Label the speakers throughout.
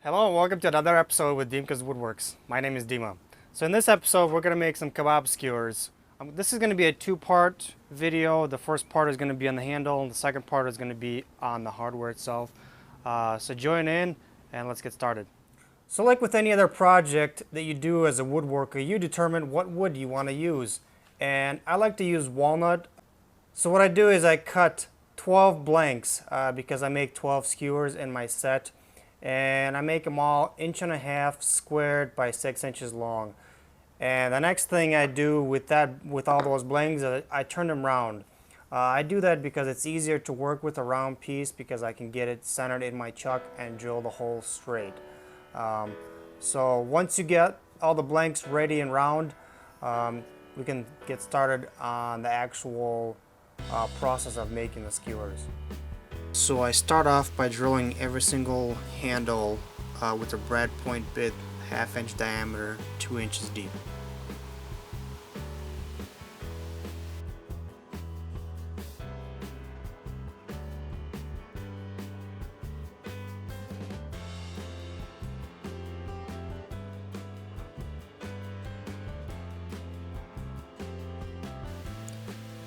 Speaker 1: Hello and welcome to another episode with Dimka's Woodworks. My name is Dima. So in this episode we're going to make some Kabob Skewers. This is going to be a two-part video. The first part is going to be on the handle and the second part is going to be on the hardware itself. So join in and let's get started. So like with any other project that you do as a woodworker, you determine what wood you want to use. And I like to use walnut. So what I do is I cut 12 blanks because I make 12 skewers in my set. And I make them all 1.5 inches squared by 6 inches long. And the next thing I do with all those blanks, I turn them round. I do that because it's easier to work with a round piece because I can get it centered in my chuck and drill the hole straight. So once you get all the blanks ready and round, we can get started on the actual process of making the skewers. So I start off by drilling every single handle with a brad point bit, 1/2 inch diameter, 2 inches deep.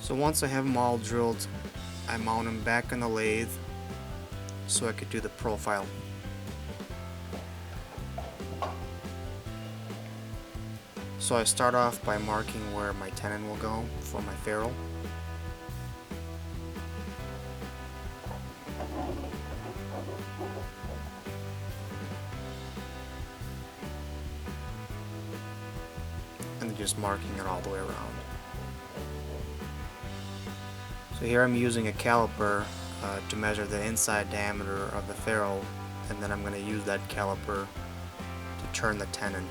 Speaker 1: So once I have them all drilled, I mount them back on the lathe so I could do the profile. So I start off by marking where my tenon will go for my ferrule. And then just marking it all the way around. So here I'm using a caliper to measure the inside diameter of the ferrule, and then I'm going to use that caliper to turn the tenon.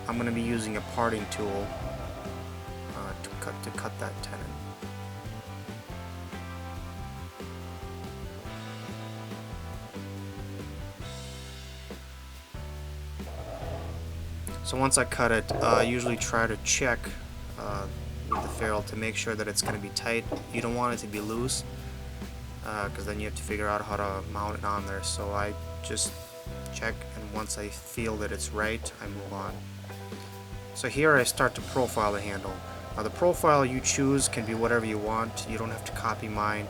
Speaker 1: I'm going to be using a parting tool to cut that tenon. So once I cut it, I usually try to check with the ferrule to make sure that it's going to be tight. You don't want it to be loose because then you have to figure out how to mount it on there. So I just check, and once I feel that it's right, I move on. So here I start to profile the handle. Now the profile you choose can be whatever you want. You don't have to copy mine.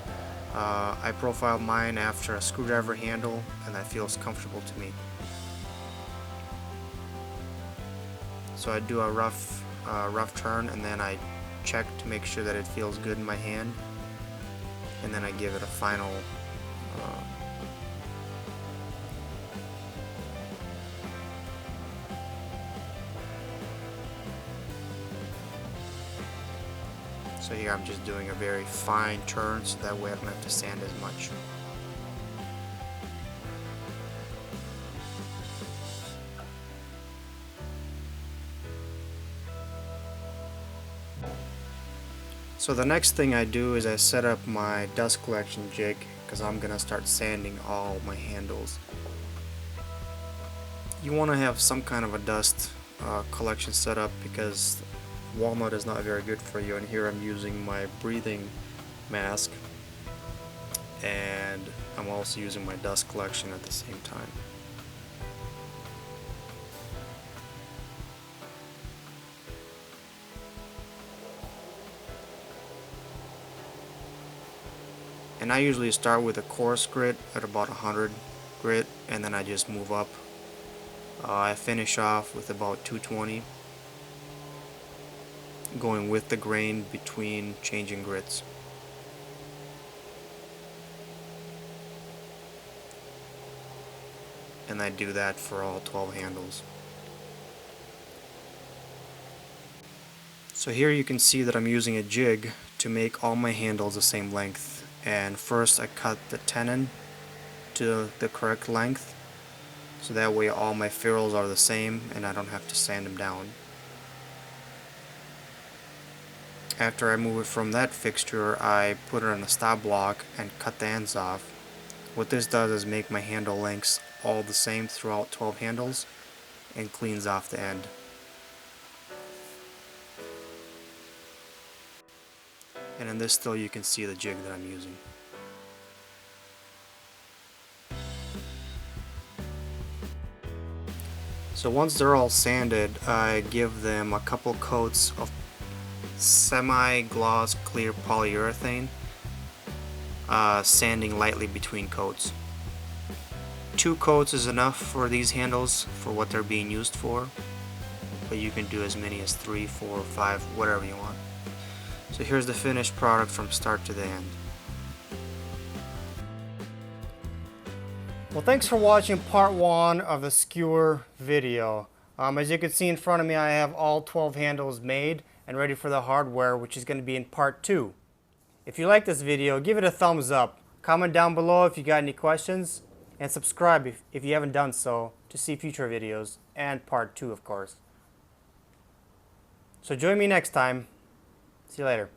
Speaker 1: I profile mine after a screwdriver handle, and that feels comfortable to me. So I do a rough turn, and then I check to make sure that it feels good in my hand, and then I give it a final so here I'm just doing a very fine turn so that way I don't have to sand as much. So the next thing I do is I set up my dust collection jig because I'm going to start sanding all my handles. You want to have some kind of a dust collection set up because walnut is not very good for you, and here I'm using my breathing mask and I'm also using my dust collection at the same time. And I usually start with a coarse grit at about 100 grit, and then I just move up. I finish off with about 220, going with the grain between changing grits. And I do that for all 12 handles. So here you can see that I'm using a jig to make all my handles the same length. And first I cut the tenon to the correct length, so that way all my ferrules are the same and I don't have to sand them down. After I move it from that fixture, I put it on a stop block and cut the ends off. What this does is make my handle lengths all the same throughout 12 handles and cleans off the end. And in this still you can see the jig that I'm using. So once they're all sanded, I give them a couple coats of semi-gloss clear polyurethane, sanding lightly between coats. 2 coats is enough for these handles for what they're being used for, but you can do as many as 3, 4, 5, whatever you want. So here's the finished product from start to the end. Well, thanks for watching part 1 of the skewer video. As you can see in front of me, I have all 12 handles made and ready for the hardware, which is going to be in part 2. If you like this video, give it a thumbs up. Comment down below if you got any questions, and subscribe if you haven't done so to see future videos, and part 2 of course. So join me next time. See you later.